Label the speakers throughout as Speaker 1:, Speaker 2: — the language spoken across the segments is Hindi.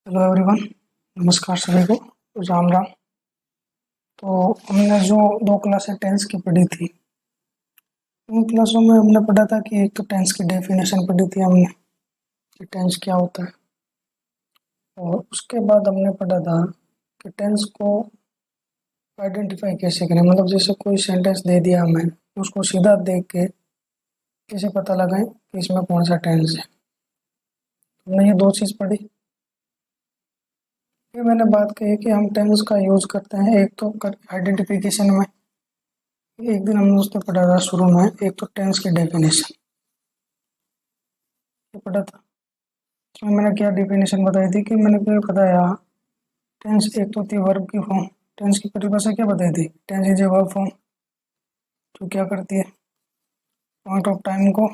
Speaker 1: Hello everyone. नमस्कार सभी को। राम राम। तो हमने जो दो क्लासें टेंस की पढ़ी थी, उन क्लासों में हमने पढ़ा था कि एक तो टेंस की डेफिनेशन पढ़ी थी हमने कि टेंस क्या होता है, और उसके बाद हमने पढ़ा था कि टेंस को आइडेंटिफाई कैसे करें। मतलब जैसे कोई सेंटेंस दे दिया हमें, उसको सीधा देख के कैसे पता लगाएं कि इसमें कौन सा टेंस है। हमने ये दो चीज़ पढ़ी। फिर मैंने बात कही कि हम टेंस का यूज़ करते हैं एक तो आइडेंटिफिकेशन में। एक दिन हमने उसने पढ़ा था शुरू में, एक तो टेंस की डेफिनेशन ये पढ़ा था। उसमें मैंने क्या डेफिनेशन बताई थी कि मैंने क्या बताया, टेंस एक तो थी वर्ब की फॉर्म। टेंस की परिभाषा क्या बताई थी? Tense is a verb form जो क्या करती है, पॉइंट ऑफ टाइम को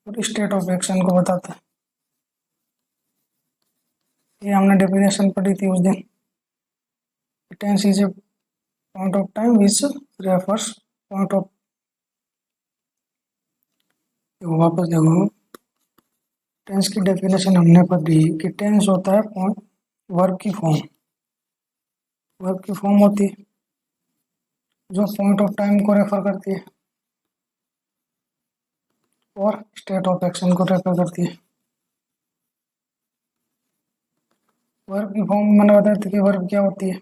Speaker 1: और स्टेट ऑफ एक्शन को बताता है। ये हमने डेफिनेशन पढ़ी थी उस दिन। Tense is a point of time which refers point of, वापस देखो, टेंस की डेफिनेशन हमने पढ़ी कि टेंस होता है वर्ब की फॉर्म। वर्ब की फॉर्म होती है जो पॉइंट ऑफ टाइम को रेफर करती है और स्टेट ऑफ एक्शन को रेफर करती है। वर्ब की फॉर्म मैंने बताया था कि वर्ब क्या होती है।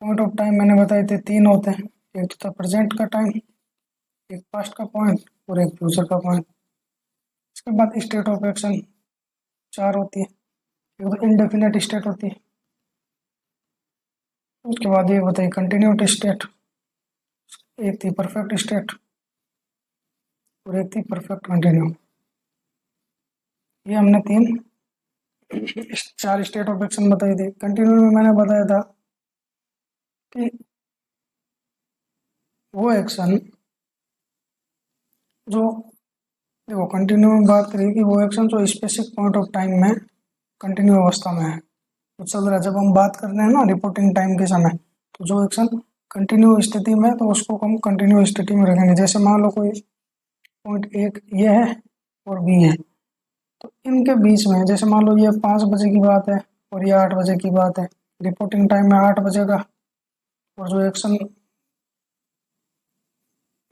Speaker 1: पॉइंट ऑफ टाइम मैंने बताए थे तीन होते हैं, एक तो था प्रेजेंट का टाइम, एक पास्ट का पॉइंट और एक फ्यूचर का पॉइंट। इसके बाद स्टेट ऑफ एक्शन चार होती है, एक तो इनडेफिनेट स्टेट होती है, उसके बाद ये बताइए कंटिन्यूटी स्टेट, एक थी परफेक्ट स्टेट और एक थी परफेक्ट कंटिन्यू। ये हमने चार स्टेट ऑफ एक्शन बताई थी। कंटिन्यू में मैंने बताया था कि वो एक्शन जो, देखो कंटिन्यू में बात करिए कि वो एक्शन जो स्पेसिफिक पॉइंट ऑफ टाइम में कंटिन्यू अवस्था में है तो चल रहा है। जब हम बात कर रहे हैं ना रिपोर्टिंग टाइम के समय, तो जो एक्शन कंटिन्यू स्थिति में है तो उसको हम कंटिन्यू स्थिति में रखेंगे। जैसे मान लो कोई पॉइंट एक ये है और बी है, तो इनके बीच में जैसे मान लो ये 5 बजे की बात है और ये 8 बजे की बात है, रिपोर्टिंग टाइम में 8 बजे का, और जो एक्शन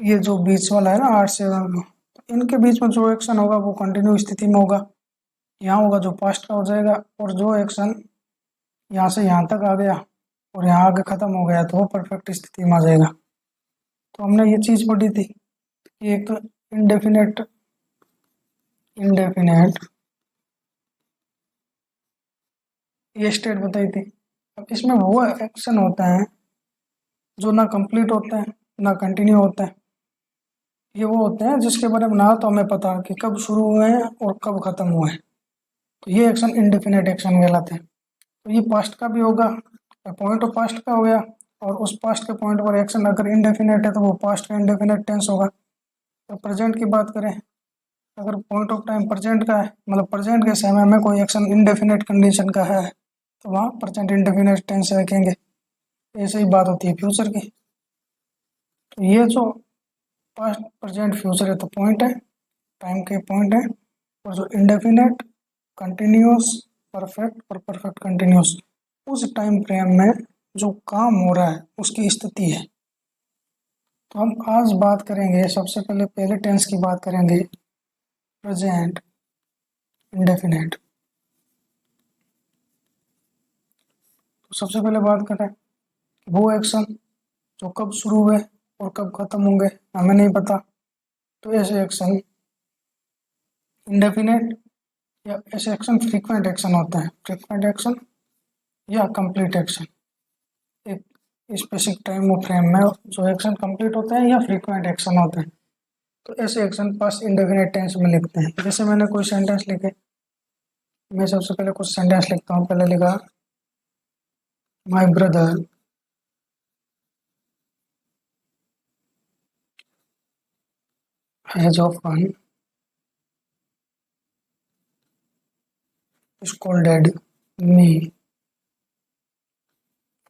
Speaker 1: ये जो बीच वाला है ना 8 से 9, तो इनके बीच में जो एक्शन होगा वो कंटिन्यू स्थिति में होगा, यहाँ होगा जो पास्ट का हो जाएगा। और जो एक्शन यहाँ से यहाँ तक आ गया और यहाँ आगे खत्म हो गया तो वो परफेक्ट स्थिति में आ जाएगा। तो हमने ये चीज़ पढ़ी थी कि एक तो इनडेफिनेट इनडेफिनेट ये स्टेट बताई थी। अब इसमें वो एक्शन होता है जो ना कंप्लीट होता है ना कंटिन्यू होता है। ये वो होते हैं जिसके बारे में ना तो हमें पता कि कब शुरू हुए हैं और कब खत्म हुए हैं, तो ये एक्शन इनडेफिनेट एक्शन कहलाते हैं। तो ये पास्ट का भी होगा, पॉइंट ऑफ पास्ट का हो गया, और उस पास्ट के पॉइंट पर एक्शन अगर इनडेफिनेट है तो वो पास्ट का इनडेफिनेट टेंस होगा। तो प्रेजेंट की बात करें, अगर पॉइंट ऑफ टाइम प्रेजेंट का है, मतलब प्रेजेंट के समय में कोई एक्शन इनडेफिनेट कंडीशन का है तो वहाँ प्रेजेंट इंडेफिनेट टेंस रखेंगे। ऐसे ही बात होती है फ्यूचर की। तो ये जो पास्ट प्रेजेंट फ्यूचर है तो पॉइंट है, टाइम के पॉइंट है। और जो इंडेफिनेट कंटिन्यूस परफेक्ट और परफेक्ट कंटिन्यूस उस टाइम फ्रेम में जो काम हो रहा है उसकी स्थिति है। तो हम आज बात करेंगे, सबसे पहले पहले टेंस की बात करेंगे, प्रेजेंट इंडेफिनेट। तो सबसे पहले बात करें वो एक्शन जो कब शुरू हुए और कब खत्म होंगे हमें नहीं पता, तो ऐसे एक्शन इंडेफिनेट या ऐसे एक्शन फ्रीक्वेंट एक्शन होते हैं। फ्रीक्वेंट एक्शन या कंप्लीट एक्शन, एक स्पेसिफिक टाइम और फ्रेम में जो एक्शन कंप्लीट होते हैं या फ्रीक्वेंट एक्शन होते हैं। तो ऐसे एक्शन पास्ट इंडेफिनेट टेंस में लिखते हैं। जैसे मैंने कोई सेंटेंस लिखे, मैं सबसे पहले कुछ सेंटेंस लिखता हूँ। पहले लिखा my brother has often scolded me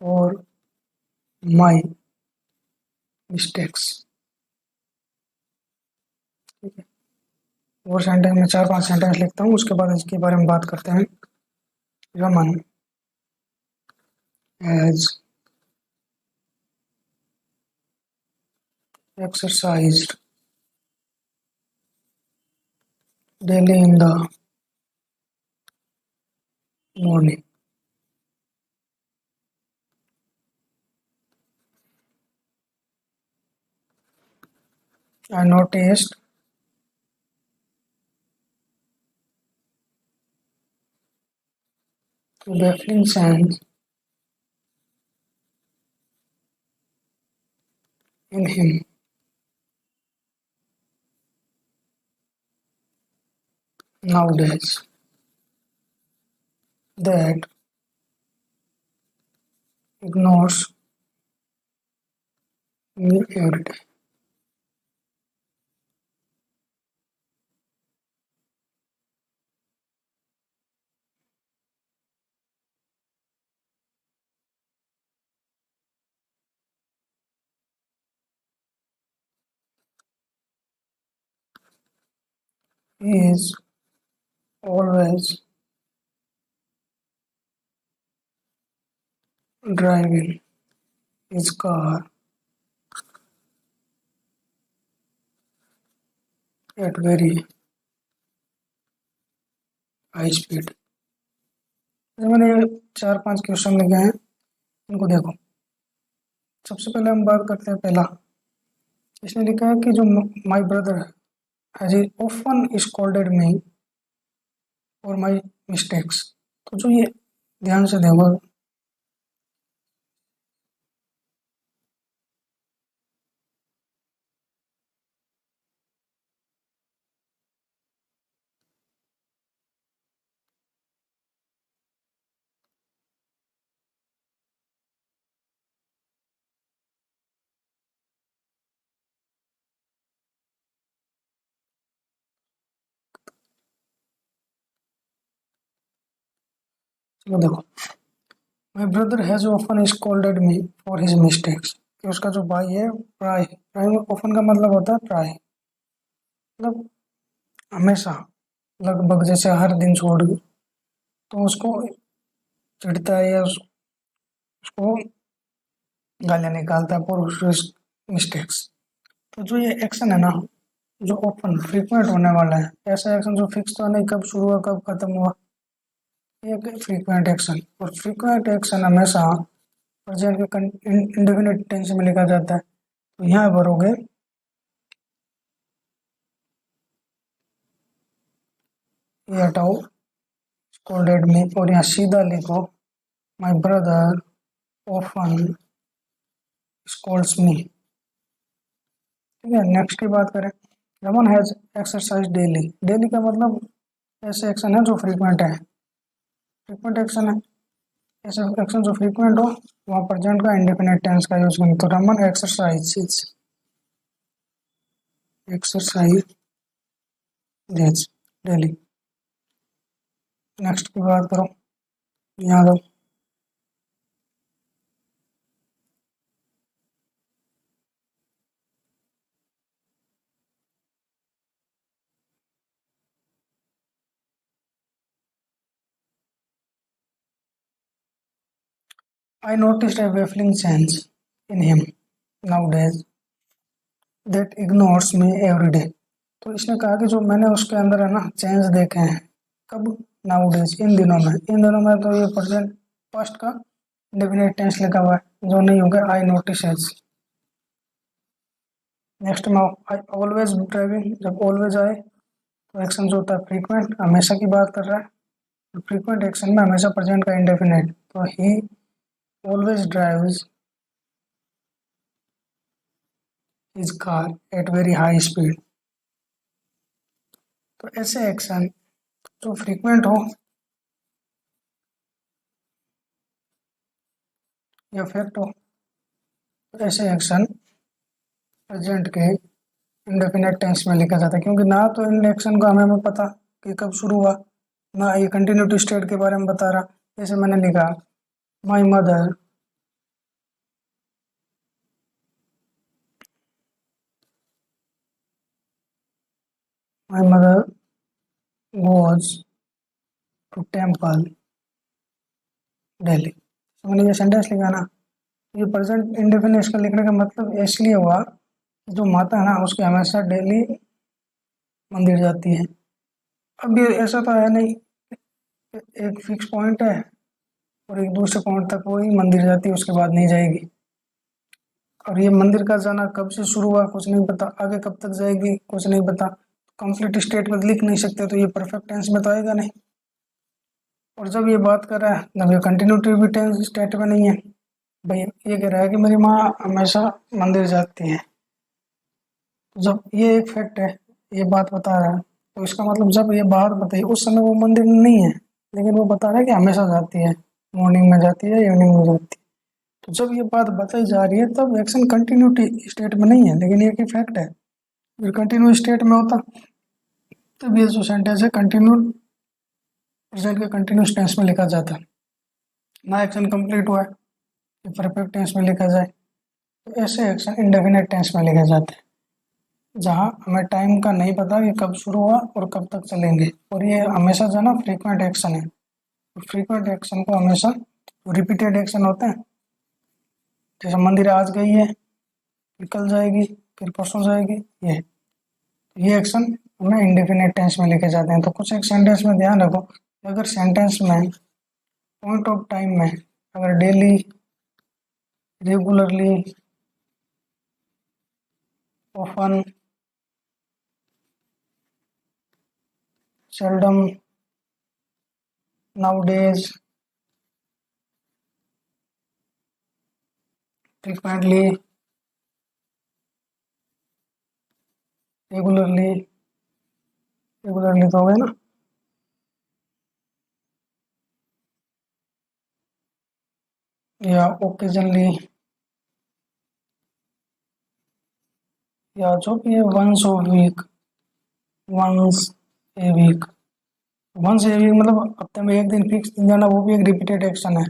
Speaker 1: for my mistakes। ठीक है, और सेंटेंस में 4-5 सेंटेंस लिखता हूँ, उसके बाद इसके बारे में बात करते हैं। Raman has exercised daily in the morning. I noticed baffling signs in him nowadays that ignores me every day. He is always driving his car at very high speed. तो मैंने ये 4-5 क्वेश्चन लिखे हैं, इनको देखो। सबसे पहले हम बात करते हैं पहला। इसने लिखा है कि जो my brother has often scolded me for my mistakes. तो जो ये ध्यान से देखो, चलो देखो, my brother has often scolded me for his mistakes. कि उसका जो भाई है प्राय, प्राय में ऑफन का मतलब होता है प्राय, मतलब हमेशा, लगभग, जैसे हर दिन छोड़, तो उसको चिढ़ता है या उसको गालियाँ निकालता है फॉर मिस्टेक्स। तो जो ये एक्शन है ना, जो ओपन फ्रीक्वेंट होने वाला है, ऐसा एक्शन जो फिक्स तो नहीं कब शुरू हुआ कब खत्म हुआ, ये फ्रीक्वेंट एक्शन। और फ्रीक्वेंट एक्शन हमेशा प्रेजेंट के इंडेफिनिट टेंस में लिखा जाता है। तो यहाँ भरोगे ये हटाओ स्कॉल्डेड मी और यहाँ सीधा लिखो माई ब्रदर ऑफन स्कॉल्ड्स मी। ठीक है, नेक्स्ट की बात करें। Raman has exercise daily. Daily का मतलब ऐसे एक्शन है जो फ्रीक्वेंट है, फ्रीक्वेंट एक्शन है। ऐसे एक्शन जो फ्रीक्वेंट हो वहाँ प्रेजेंट का इंडेफिनिट टेंस का यूज करें। तो Raman exercise exercise daily. Next की बात करो, यहाँ दो। I noticed a baffling change in him nowadays that ignores me every day. तो इसने कहा कि जो मैंने उसके अंदर है ना चेंज देखे हैं, कब, नाउडेज, इन दिनों में। इन दिनों में तो ये प्रेजेंट पास्ट का डेफिनेट टेंस लिखा हुआ है, जो नहीं होगा आई नोटिस एज। नेक्स्ट में आई ऑलवेज ड्राइविंग, जब ऑलवेज आए तो एक्शन जो होता है फ्रीक्वेंट, हमेशा की बात कर रहा है। फ्रीक्वेंट एक्शन में हमेशा प्रेजेंट का इंडेफिनेट, तो ही always drives his car at very high speed. तो ऐसे एक्शन जो फ्रीक्वेंट हो या फेक्ट हो, तो ऐसे एक्शन प्रेजेंट के इंडेफिनेट टेंस में लिखा जाता है। क्योंकि ना तो इन एक्शन को हमें पता कि कब शुरू हुआ, ना ये कंटिन्यूटी स्टेट के बारे में बता रहा। जैसे मैंने लिखा my mother my mother goes to temple Delhi. तो मैंने ये सेंटेंस लिखा ना, ये प्रेजेंट इंडेफिनिट का लिखने का मतलब इसलिए हुआ कि जो माता है ना उसकी हमेशा डेली मंदिर जाती है। अब ये ऐसा तो है नहीं कि एक फिक्स पॉइंट है और एक दूसरे पॉइंट तक वो ही मंदिर जाती है, उसके बाद नहीं जाएगी। और ये मंदिर का जाना कब से शुरू हुआ कुछ नहीं पता, आगे कब तक जाएगी कुछ नहीं पता। कंप्लीट स्टेट में लिख नहीं सकते तो ये परफेक्ट टेंस में तो आएगा नहीं। और जब ये बात कर रहा है जब ये कंटिन्यूटी भी टेंस स्टेट में नहीं है। भाई ये कह रहा है कि मेरी माँ हमेशा मंदिर जाती है, तो जब ये एक फैक्ट है, ये बात बता रहा है, तो इसका मतलब जब ये बात बताई उस समय वो मंदिर में नहीं है, लेकिन वो बता रहा है कि हमेशा जाती है, मॉर्निंग में जाती है इवनिंग में जाती है। तो जब ये बात बताई जा रही है तब एक्शन कंटिन्यूटी स्टेट में नहीं है, लेकिन ये की फैक्ट है। अगर कंटिन्यू स्टेट में होता तब ये जो सेंटेंस है कंटिन्यू प्रेजेंट के कंटिन्यूस टेंस में लिखा जाता। ना एक्शन कंप्लीट हुआ है कि परफेक्ट टेंस में लिखा जाए, तो ऐसे एक्शन इंडेफिनेट टेंस में लिखे जाते हैं जहाँ हमें टाइम का नहीं पता कि कब शुरू हुआ और कब तक चलेंगे। और ये हमेशा जो है ना फ्रीक्वेंट एक्शन है। फ्रीक्वेंट एक्शन को हमेशा रिपीटेड एक्शन होते हैं। जैसे मंदिर आज गई है, फिर कल जाएगी, फिर परसों जाएगी, ये एक्शन हमें इंडेफिनेट टेंस में लिखे जाते हैं। तो कुछ एक सेंटेंस में ध्यान रखो, अगर सेंटेंस में पॉइंट ऑफ टाइम में अगर daily, regularly, often, seldom, nowadays, frequently, regularly, regularly तो हो गया ना, या ओकेजनली, या जो भी है once of week, once a week. Once a week मतलब हफ्ते में एक दिन फिक्स दिन जाना, वो भी एक रिपीटेड एक्शन है।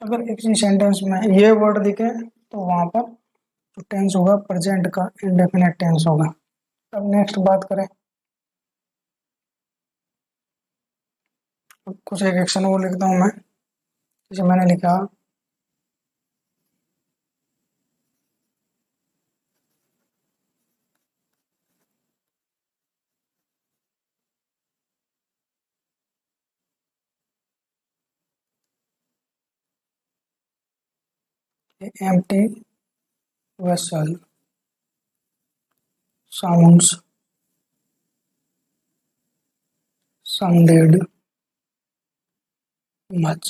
Speaker 1: अगर एक ही सेंटेंस में ये वर्ड दिखे तो वहां पर जो टेंस होगा प्रेजेंट का इंडेफिनेट टेंस होगा। अब नेक्स्ट बात करें, कुछ एक एक्शन वो लिखता हूँ मैं, जैसे मैंने लिखा empty vessel sounds sounded much.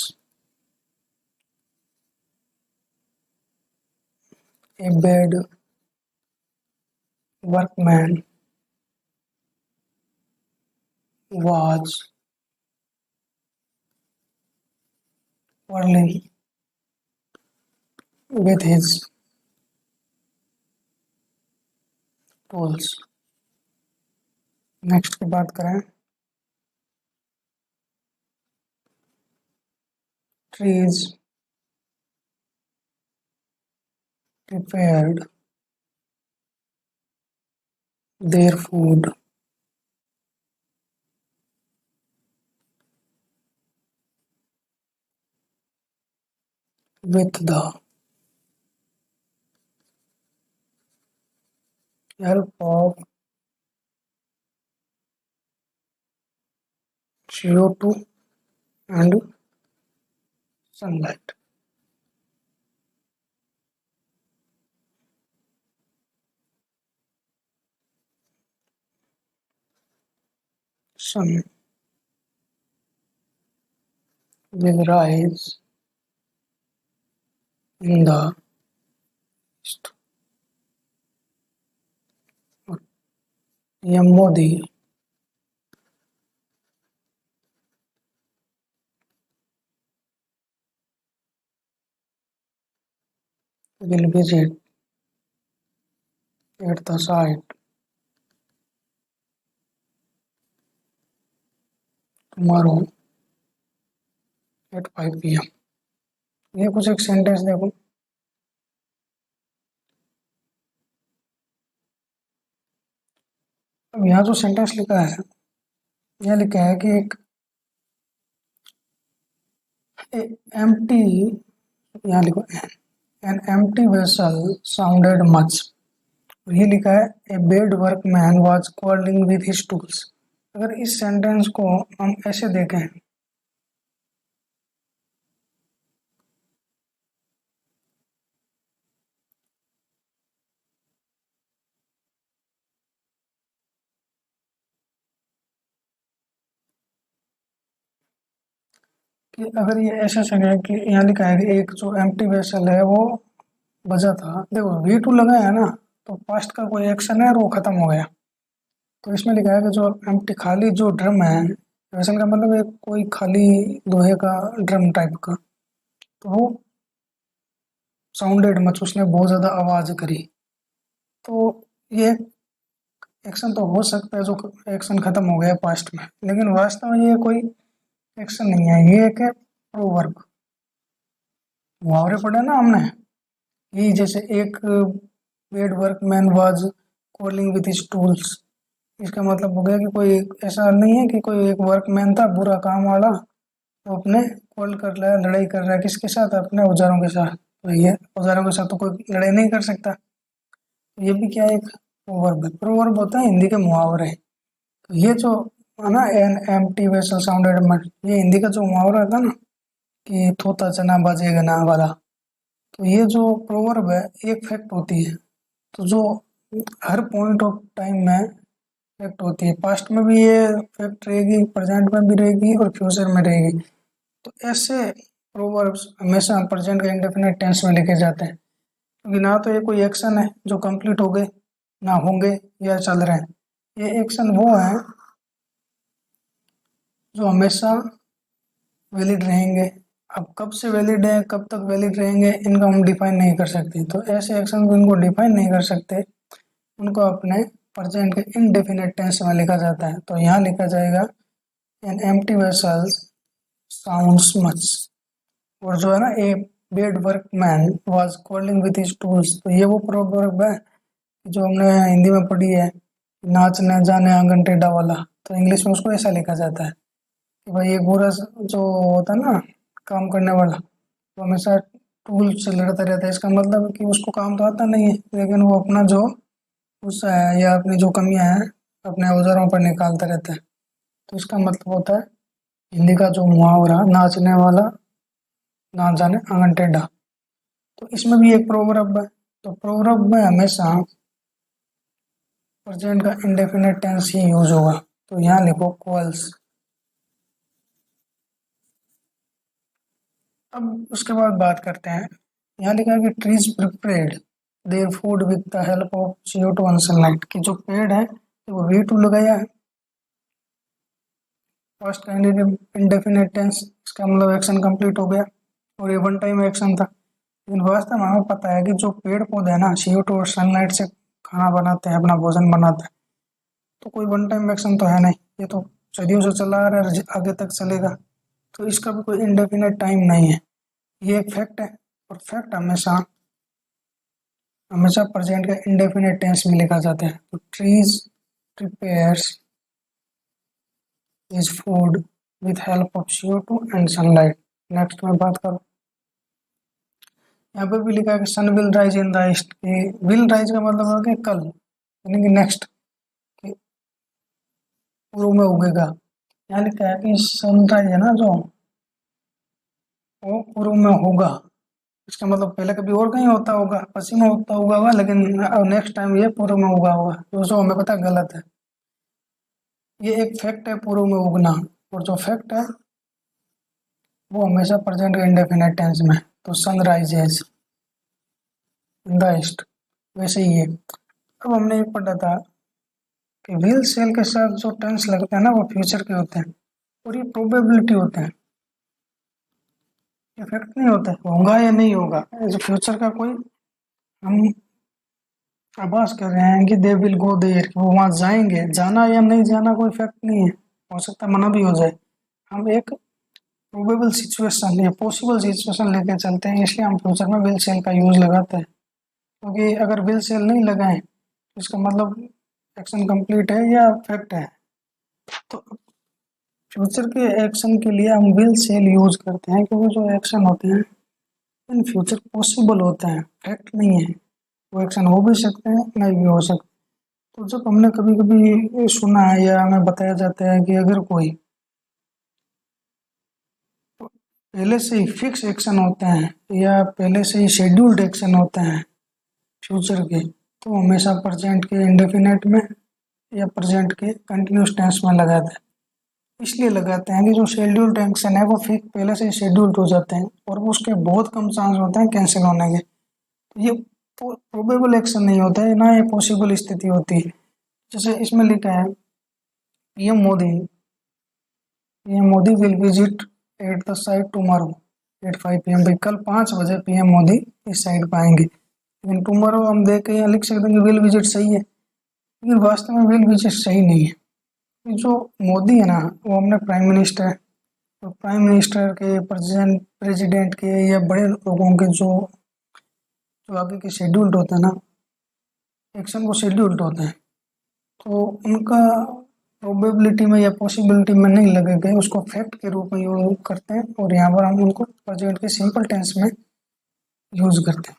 Speaker 1: A bad workman was whirling with his tools. Next की बात करें, trees prepared their food with the help of CO2 and sunlight. Sun will rise in the east. PM Modi will visit at the site tomorrow at 5 p.m. ये कुछ एक सेंटेंस देखो, अब यहाँ जो सेंटेंस लिखा है यह लिखा है कि एक एम्प्टी, यहाँ लिखो an empty vessel sounded much. ये लिखा है a bad workman was quarrelling with his tools. अगर इस सेंटेंस को हम ऐसे देखें कि अगर ये ऐसा सके कि यहाँ लिखा है कि एक जो एम्प्टी वेसल है वो बजा था, देखो वी टू लगा है ना, तो पास्ट का कोई एक्शन है और वो खत्म हो गया। तो इसमें लिखा है कि जो एम्प्टी खाली जो ड्रम है, वेसल का मतलब एक कोई खाली लोहे का ड्रम टाइप का, तो वो साउंडेड मच, उसने बहुत ज्यादा आवाज करी। तो ये एक्शन तो हो सकता है जो एक्शन खत्म हो गया पास्ट में, लेकिन वास्तव में ये कोई एक्शन नहीं है, ये एक प्रोवर्ब। मुहावरे पढ़े ना हमने, यही जैसे एक paid workman was quarrelling with his tools, इसका मतलब हो गया कि कोई ऐसा नहीं है कि कोई एक वर्कमैन था बुरा काम वाला, वो अपने कॉल कर रहा है, लड़ाई कर रहा है किसके साथ, अपने औजारों के साथ। तो ये औजारों के साथ तो कोई लड़ाई नहीं कर सकता। ये भी क्या एक प्रोवर्ब है। प्रोवर्ब होता है हिंदी के मुहावरे। तो ये जो है ना N M T vessel sounded much, ये हिंदी का जो मुहावरा था ना कि थोता चना बाजेगा ना वाला, तो ये जो प्रोवर्ब है एक फैक्ट होती है। तो जो हर पॉइंट ऑफ टाइम में फैक्ट होती है, पास्ट में भी ये फैक्ट रहेगी, प्रेजेंट में भी रहेगी और फ्यूचर में रहेगी। तो ऐसे प्रोवर्ब्स हमेशा प्रेजेंट का इंडेफिनिट टेंस में लिखे जाते हैं, क्योंकि ना तो ये कोई एक्शन है जो कंप्लीट हो गए, ना होंगे या चल रहे हैं। ये एक्शन वो है जो हमेशा वैलिड रहेंगे। अब कब से वैलिड है, कब तक वैलिड रहेंगे, इनको हम डिफाइन नहीं कर सकते। तो ऐसे एक्शन को इनको डिफाइन नहीं कर सकते, उनको अपने प्रेजेंट के इनडेफिनेट टेंस में लिखा जाता है। तो यहाँ लिखा जाएगा an empty vessels sounds much. और जो है ना a bad workman was quarrelling with his tools, तो ये वो प्रोवर्ब है जो हमने हिंदी में पढ़ी है, नाचने जाने आंगन टेढ़ा वाला। तो इंग्लिश में उसको ऐसा लिखा जाता है कि भाई एक बुरा जो होता है ना काम करने वाला, वो हमेशा टूल से लड़ता रहता है। इसका मतलब कि उसको काम तो आता नहीं है, लेकिन वो अपना जो गुस्सा है या अपनी जो कमियां हैं अपने औजारों पर निकालता रहता है। तो इसका मतलब होता है हिंदी का जो मुहावरा नाचने वाला ना जाने आंगन टेढ़ा। तो इसमें भी एक प्रोवर्ब है। तो प्रोवर्ब में हमेशा प्रेजेंट का इंडेफिनेट टेंस ही यूज होगा। तो यहाँ लिखो क्वल्स। अब उसके बाद बात करते हैं, यहाँ लिखा है कि trees prepared their food with the help of CO2 and sunlight. कि जो पेड़ है वो V2 लगाया है, फर्स्ट का इंडेफिनेट टेंस, इसका मतलब एक्शन कंप्लीट हो गया और ये वन टाइम एक्शन था। लेकिन वास्तव में हमें पता है कि जो पेड़ पौधे हैं ना CO2 और सनलाइट से खाना बनाते हैं, अपना भोजन बनाते हैं, तो कोई वन टाइम एक्शन तो है नहीं, ये तो सदियों से चला आ रहा है, आगे तक चलेगा। तो इसका भी कोई इंडेफिनेट टाइम नहीं है, ये एक फैक्ट है। और फैक्ट हमेशा हमेशा प्रेजेंट के इंडेफिनेट टेंस में लिखा जाता है। तो trees prepares is food with help of CO2 and sunlight. Next में बात करूँ, यहाँ पर भी लिखा है कि sun will rise in the east. Will rise का मतलब है कि कल, यानी कि नेक्स्ट, पूर्व में उगेगा। यहाँ लिखा है कि सनराइज है ना जो, वो पूर्व में होगा। इसका मतलब पहले कभी और कहीं होता होगा, पश्चिम में होता हुआ होगा, लेकिन नेक्स्ट टाइम ये पूर्व में उगा होगा, जो हमें पता है गलत है। ये एक फैक्ट है पूर्व में उगना, और जो फैक्ट है वो हमेशा प्रेजेंट इंडेफिनेट टेंस में। तो सनराइजेज इन द ईस्ट, वैसे ही है। अब हमने एक पढ़ा था कि विल सेल के साथ जो टेंस लगते हैं ना वो फ्यूचर के होते हैं, और ये प्रोबेबिलिटी होते हैं, ये फैक्ट नहीं होता है होगा या नहीं होगा। जो फ्यूचर का कोई हम आभास कर रहे हैं कि दे विल गो देयर, वो वहां जाएंगे, जाना या नहीं जाना कोई फैक्ट नहीं है, हो सकता है मना भी हो जाए। हम एक प्रोबेबल सिचुएशन या पॉसिबल सिचुएशन लेके चलते हैं, इसलिए हम फ्यूचर में विल सेल का यूज लगाते हैं। क्योंकि अगर विल सेल नहीं लगाएं तो इसका मतलब एक्शन कंप्लीट है या फैक्ट है। तो फ्यूचर के एक्शन के लिए हम विल सेल यूज करते हैं, क्योंकि जो एक्शन होते हैं इन फ्यूचर पॉसिबल होते हैं, फैक्ट नहीं है। वो एक्शन हो भी सकते हैं, नहीं भी हो सकते। तो जब हमने कभी कभी सुना है या हमें बताया जाता है कि अगर कोई पहले से ही फिक्स एक्शन होते हैं या पहले से ही शेड्यूल्ड एक्शन होते हैं फ्यूचर के, तो हमेशा प्रेजेंट के इंडेफिनेट में या प्रेजेंट के कंटिन्यूस टेंस में लगाते हैं। इसलिए लगाते हैं कि जो शेड्यूल्ड एक्शन है वो फिक्स पहले से ही शेड्यूल्ड हो जाते हैं और उसके बहुत कम चांस होते हैं कैंसिल होने के। ये प्रोबेबल एक्शन नहीं होता है, ना ये पॉसिबल स्थिति होती है। जैसे इसमें लिखा है PM Modi PM Modi will visit at the site tomorrow at 5 PM। भाई कल 5 बजे पीएम मोदी इस साइड पर आएंगे, लेकिन टुमारो हम देख के यहाँ लिख सकते हैं कि विल विजिट सही है, लेकिन वास्तव में विल विजिट सही नहीं है। जो मोदी है ना वो अपने प्राइम मिनिस्टर है, तो प्राइम मिनिस्टर के प्रेसिडेंट के या बड़े लोगों के जो जो आगे के शेड्यूल्ड होते हैं ना एक्शन, वो शेड्यूल्ड होते हैं, तो उनका प्रोबेबिलिटी में या पॉसिबिलिटी में नहीं लगेगा, उसको फैक्ट के रूप में यूज करते हैं और यहाँ पर हम उनको प्रेजेंट के सिंपल टेंस में यूज करते हैं।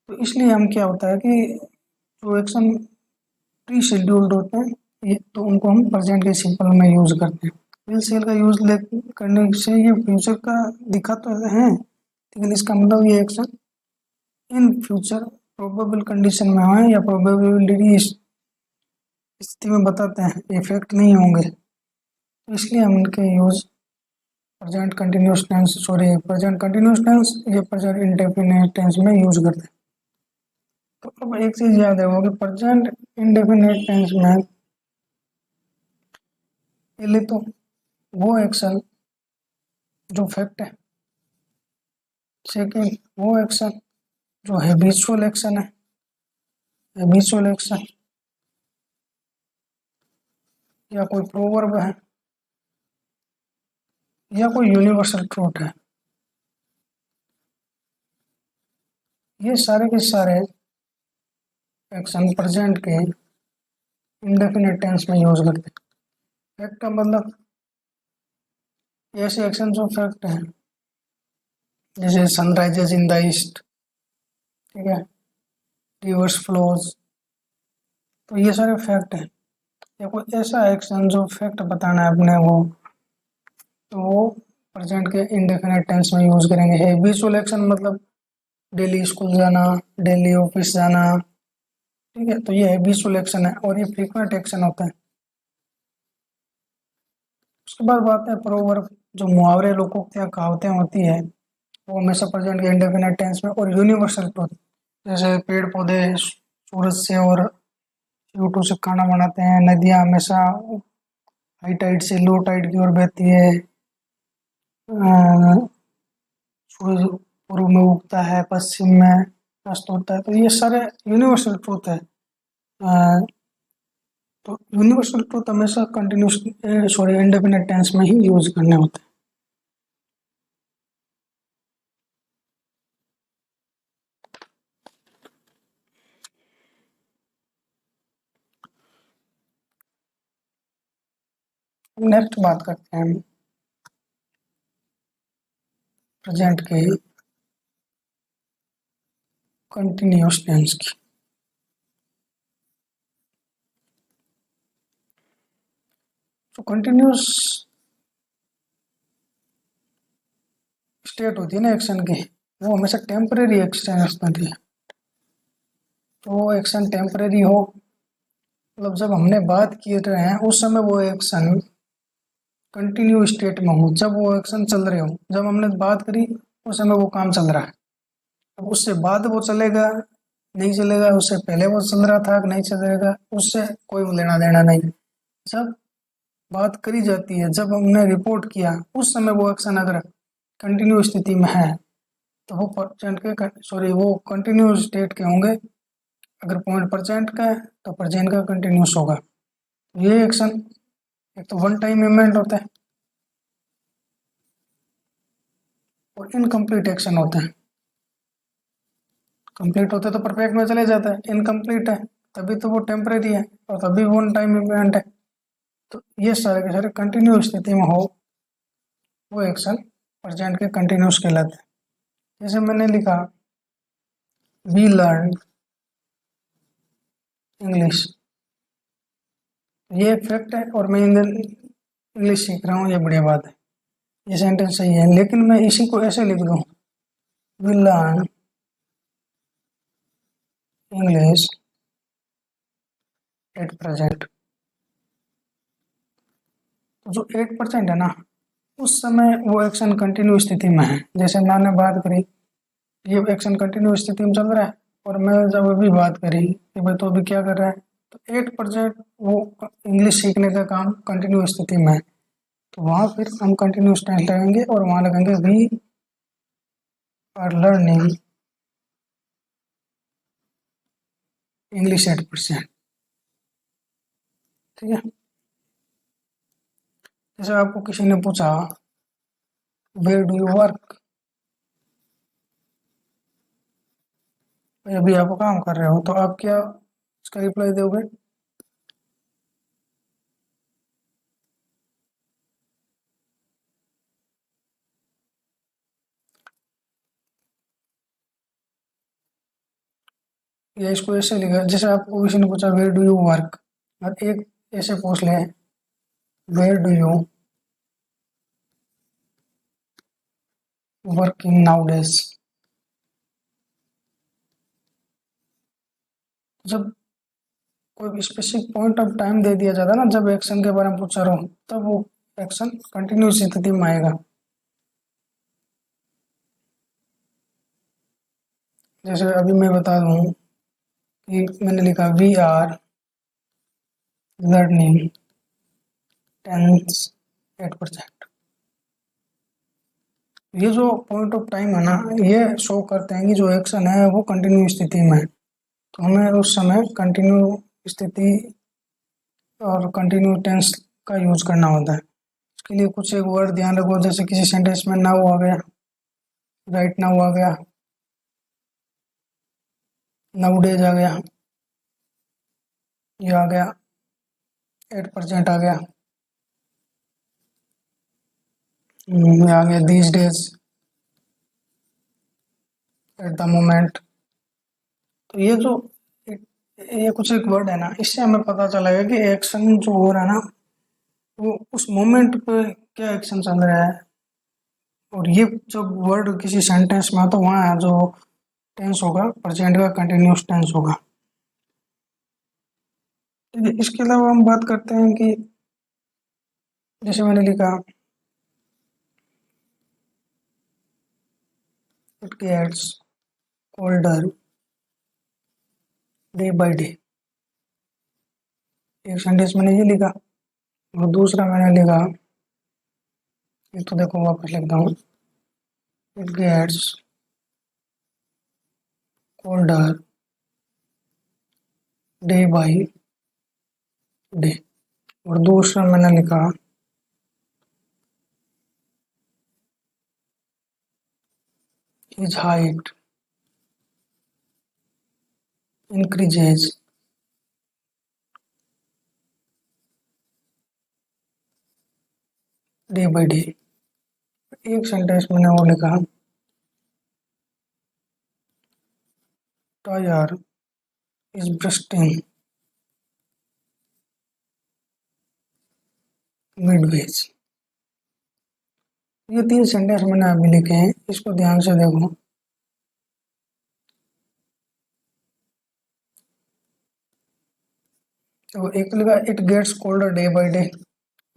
Speaker 1: तो इसलिए हम क्या होता है कि जो एक्शन प्री शेड्यूल्ड होते हैं ये तो उनको हम प्रेजेंट के सिंपल में यूज करते हैं। विल सेल का यूज करने से ये फ्यूचर का दिखा तो है, लेकिन इसका मतलब ये action in future probable condition में है या प्रोबेबिलिटी स्थिति में बताते हैं, इफेक्ट नहीं होंगे, तो इसलिए हम इनके यूज प्रेजेंट कंटिन्यूस टेंस या प्रेजेंट इंडेफिनिट टेंस में यूज करते हैं। तो अब एक चीज याद है वो कि प्रेजेंट इंडेफिनिट टेंस में पहले तो वो एक्शन जो फैक्ट है, सेकेंड वो एक्शन जो हैबिचुअल एक्शन है, हैबिचुअल एक्शन या कोई प्रोवर्ब है या कोई यूनिवर्सल ट्रूथ है, ये सारे के सारे एक्शन प्रेजेंट के इंडेफिनिट टेंस में यूज करते हैं। फैक्ट का मतलब ऐसे एक्शन जो फैक्ट है, जैसे सनराइजेज इन द ईस्ट, ठीक है, रिवर्स फ्लोज, तो ये सारे फैक्ट हैं। या कोई ऐसा एक्शन जो फैक्ट बताना है अपने वो, तो वो प्रेजेंट के इंडेफिनिट टेंस में यूज करेंगे। हैबिचुअल एक्शन मतलब डेली स्कूल जाना, डेली ऑफिस जाना, ठीक है, तो ये हैबिचुअल एक्शन है और ये फ्रीक्वेंट एक्शन होता है। उसके बाद बात है प्रोवर्ब, जो मुहावरे लोकोक्तियाँ कहावतें होती है वो हमेशा प्रेजेंट के इंडेफिनिट टेंस में। और यूनिवर्सल ट्रूथ, जैसे पेड़ पौधे सूरज से और यूट्यूब से खाना बनाते हैं, नदियाँ हमेशा हाई टाइड से लो टाइड की ओर बहती है, सूरज पूर्व में उगता है, पश्चिम में अस्त होता है, तो ये सारे यूनिवर्सल ट्रूथ है। तो यूनिवर्सल ट्रूथ हमेशा कंटिन्यूस इंडेफिनिट टेंस में ही यूज करने होते हैं। नेक्स्ट बात करते हैं प्रेजेंट के कंटिन्यूस टेंस की। तो कंटिन्यूस स्टेट होती है ना एक्शन की, वो हमेशा टेम्परेरी एक्शन होती है। तो वो एक्शन टेम्परेरी हो, मतलब जब हमने बात किए रहे हैं उस समय वो एक्शन कंटिन्यू स्टेट में हो, जब वो एक्शन चल रहे हो, जब हमने बात करी उस समय वो काम चल रहा है। अब उससे बाद वो चलेगा नहीं चलेगा, उससे पहले वो चल रहा था कि नहीं चलेगा, उससे कोई लेना देना नहीं। जब बात करी जाती है, जब हमने रिपोर्ट किया उस समय वो एक्शन अगर कंटिन्यू स्थिति में है तो वो परसेंट के वो कंटिन्यू स्टेट के होंगे। अगर पॉइंट परसेंट का है तो परसेंट का कंटिन्यूस होगा। ये एक्शन एक तो वन टाइम इवेंट होता है और इनकम्प्लीट एक्शन होता है। कंप्लीट होते तो परफेक्ट में चले जाता है, इनकम्प्लीट है तभी तो वो टेम्परेरी है और तभी वन टाइम इवेंट है। तो ये सारे के सारे कंटिन्यू स्थिति में हो वो एक्शन प्रेजेंट के कंटिन्यूस कहलाते हैं। जैसे मैंने लिखा वी लर्न इंग्लिश, ये एक फैक्ट है और मैं इंग्लिश सीख रहा हूँ, ये बढ़िया बात है, ये सेंटेंस सही है। लेकिन मैं इसी को ऐसे लिख दूँ we learn English at present, तो जो 8% है ना उस समय वो एक्शन कंटिन्यू स्थिति में है। जैसे मैंने बात करी ये एक्शन कंटिन्यू स्थिति में चल रहा है और मैं जब अभी बात करी कि भाई तो अभी क्या कर रहा है, तो 8% वो इंग्लिश सीखने का काम कंटिन्यू स्थिति में है। तो वहाँ फिर हम कंटिन्यूस टेंस लगाएंगे और वहाँ लगाएंगे वी आर लर्निंग इंग्लिश 8%। ठीक है। जैसे आपको किसी ने पूछा वेयर डू यू वर्क, अभी आप काम कर रहे हो, तो आप क्या उसका रिप्लाई दोगे? या इसको ऐसे लिखा, जैसे आपको किसी ने पूछा वेयर डू यू वर्क, और एक ऐसे पूछ ले where do you working nowadays. जब कोई स्पेसिफिक पॉइंट ऑफ टाइम दे दिया जाता है ना, जब एक्शन के बारे में पूछा रहा हूँ, तब वो एक्शन कंटिन्यूस स्थिति में आएगा। जैसे अभी मैं बता दूँ कि मैंने लिखा वी आर लर्निंग टेंस 8%। ये जो पॉइंट ऑफ टाइम है ना, ये शो करते हैं कि जो एक्शन है वो कंटिन्यू स्थिति में है। तो हमें उस समय कंटिन्यू स्थिति और कंटिन्यू टेंस का यूज करना होता है। इसके लिए कुछ एक वर्ड ध्यान रखो, जैसे किसी सेंटेंस में नाउ आ गया, राइट नाउ आ गया, नाउ डेज आ गया, ये आ गया, 8% आ गया, ये आ गया these days, at the moment. तो ये जो ये कुछ एक वर्ड है ना, इससे हमें पता चलेगा कि एक्शन जो हो रहा है ना वो उस मोमेंट पे क्या एक्शन चल रहा है। और ये जब वर्ड किसी सेंटेंस में तो वहाँ जो टेंस होगा प्रेजेंट का कंटिन्यूस टेंस होगा। ठीक है। इसके अलावा हम बात करते हैं कि जैसे मैंने लिखा it gets colder day by day, एक सेंटेंस मैंने ये लिखा। और दूसरा मैंने लिखा, एक तो देखो वापस लिखता हूँ, it gets colder day by day. और दूसरा मैंने लिखा his height increases day by day. एक सेंटेंस मैंने वो लिखा टायर इज ब्रस्टिंग मिडवेज। ये 3 सेंटेंस मैंने अभी लिखे हैं, इसको ध्यान से देखो। तो एक लिखा it gets colder day by day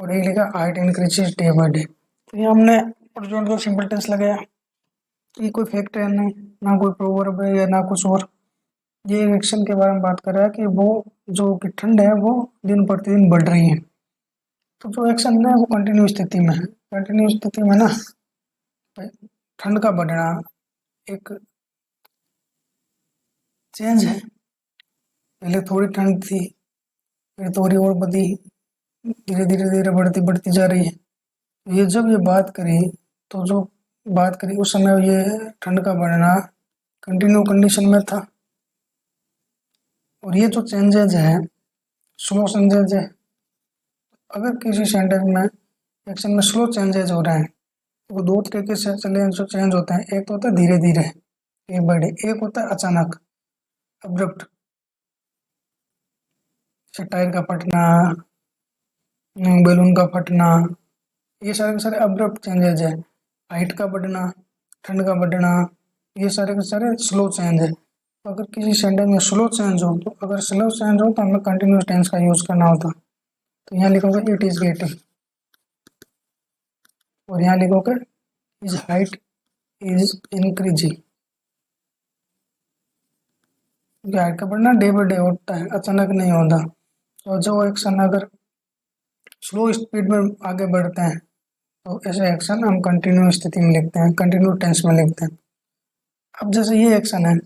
Speaker 1: और एक लिखा height increases day by day. तो ये हमने प्रेजेंट का सिंपल टेंस लगाया। ये कोई फैक्ट है नहीं, ना कोई प्रोवर्ब है या ना कुछ और। ये एक्शन के बारे में बात कर रहा है कि वो जो कि ठंड है वो दिन प्रतिदिन बढ़ रही है। तो जो एक्शन है वो कंटिन्यू स्थिति में है। कंटिन्यू स्थिति में ना ठंड का बढ़ना एक चेंज है। पहले थोड़ी ठंड थी, फिर थोड़ी और बढ़ी, धीरे धीरे धीरे बढ़ती बढ़ती जा रही है। ये जब ये बात करी, तो जो बात करी उस समय ये ठंड का बढ़ना कंटिन्यू कंडीशन में था। और ये जो चेंजेज है, स्लो चेंजेज है, अगर किसी सेंटेंस में एक्शन में स्लो चेंजेस हो रहे हैं तो वो दो तरीके से चले जो चेंज होते हैं। एक तो होता है धीरे धीरे, एक बड़े, एक होता है अचानक, अब्रप्ट, जैसे टायर का फटना, बैलून का फटना, ये सारे के सारे अब्रप्ट चेंजेज है। हाइट का बढ़ना, ठंड का बढ़ना, ये सारे के सारे स्लो चेंज है। तो अगर किसी सेंटेंस में स्लो चेंज हो, तो अगर स्लो चेंज हो तो हमें कंटिन्यूस टेंस का यूज करना होता। तो यहाँ लिखोगे इट इज गेटिंग, और यहाँ लिखोगे is height is increasing. Height का बढ़ना डे बाई डे होता है, अचानक नहीं होता। तो जो एक्शन अगर स्लो स्पीड में आगे बढ़ते हैं तो ऐसे एक्शन हम कंटिन्यू स्थिति में लिखते हैं, कंटिन्यू टेंस में लिखते हैं। अब जैसे ये एक्शन है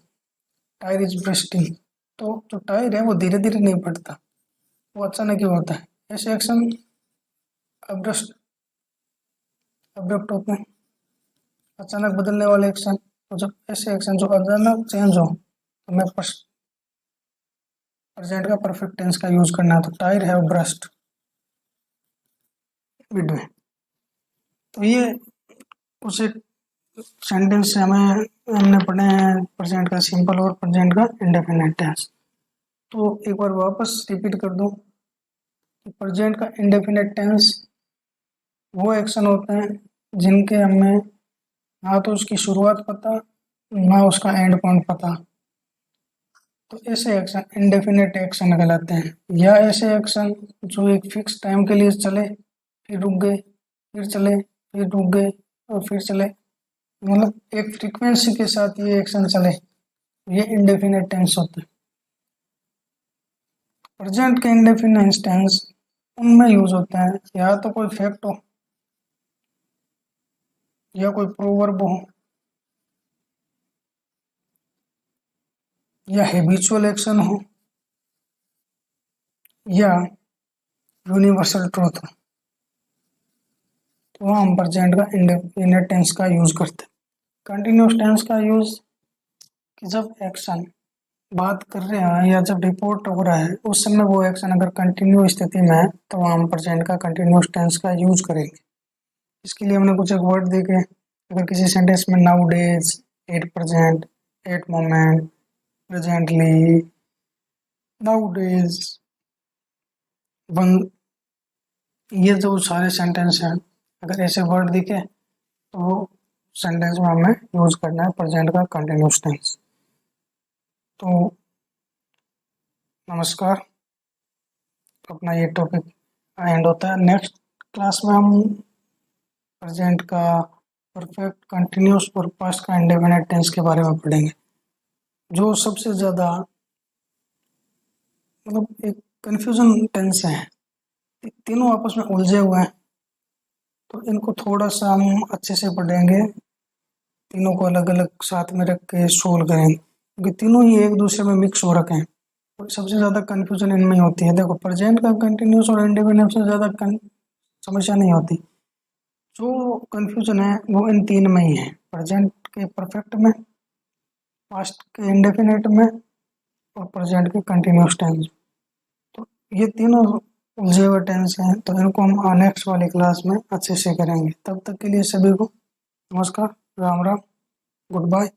Speaker 1: टायर इज ब्रस्टिंग, तो जो टायर है वो धीरे धीरे नहीं बढ़ता, वो अचानक ही होता है। ऐसे एक्शन अब्रस्ट अब्रप्ट होते हैं, अचानक बदलने वाले एक्शन। तो जब ऐसे एक्शन जो अचानक चेंज हो तो हमें प्रेजेंट का परफेक्ट टेंस का यूज करना है। तो टायर हैव ब्रस्ट मिड में। तो ये कुछ सेंटेंस से हमें हमने पढ़े हैं प्रेजेंट का सिंपल और प्रेजेंट का इंडेफिनिट टेंस। तो एक बार वापस रिपीट कर दूं कि प्रेजेंट का इंडेफिनिट टेंस वो एक्शन होते हैं जिनके हमें ना तो उसकी शुरुआत पता, ना उसका एंड पॉइंट पता। तो ऐसे एक्शन इंडेफिनिट एक्शन कहलाते हैं। या ऐसे एक्शन जो एक फिक्स टाइम के लिए चले, फिर रुक गए, फिर चले, फिर रुक गए और फिर चले, मतलब एक फ्रीक्वेंसी के साथ ये एक्शन चले, ये इंडेफिनिट टेंस होते हैं। प्रेजेंट के इंडेफिनिट टेंस उनमें यूज होते हैं या तो कोई फैक्ट हो, या कोई प्रोवर्ब हो, या हैबिचुअल एक्शन हो, या यूनिवर्सल ट्रूथ हो। तो हम प्रेजेंट का इंडेफिनिट टेंस का यूज करते हैं। कंटिन्यूस टेंस का यूज कि जब एक्शन बात कर रहे हैं या जब रिपोर्ट हो रहा है उस समय वो एक्शन अगर कंटिन्यू स्थिति में है तो हम प्रेजेंट का कंटिन्यूस टेंस का यूज करेंगे। इसके लिए हमने कुछ एक वर्ड देखे। अगर किसी सेंटेंस में nowadays, at present, at moment, presently, nowadays, one, ये जो सारे सेंटेंस हैं अगर ऐसे वर्ड दिखे तो वो सेंटेंस में हमें यूज करना है प्रेजेंट का कंटिन्यूस टेंस। तो नमस्कार, अपना ये टॉपिक एंड होता है। नेक्स्ट क्लास में हम प्रेजेंट का परफेक्ट, कंटिन्यूस और पास्ट का इंडेफिनिट टेंस के बारे में पढ़ेंगे, जो सबसे ज़्यादा मतलब एक कन्फ्यूजन टेंस है। तीनों आपस में उलझे हुए हैं, तो इनको थोड़ा सा हम अच्छे से पढ़ेंगे, तीनों को अलग अलग साथ में रख के सोल्व करेंगे, क्योंकि तीनों ही एक दूसरे में मिक्स हो रखे हैं। और सबसे ज़्यादा कन्फ्यूजन इनमें ही होती है। देखो, प्रेजेंट का कंटिन्यूस और इंडेफिनिट से ज़्यादा समस्या नहीं होती। जो कन्फ्यूजन है वो इन तीन में ही है, प्रेजेंट के परफेक्ट में, पास्ट के इंडेफिनिट में, और प्रेजेंट के कंटिन्यूस टेंस। तो ये तीनों उलझे हुए टेंस हैं, तो इनको हम नेक्स्ट वाली क्लास में अच्छे से करेंगे। तब तक के लिए सभी को नमस्कार, राम राम, गुड बाय।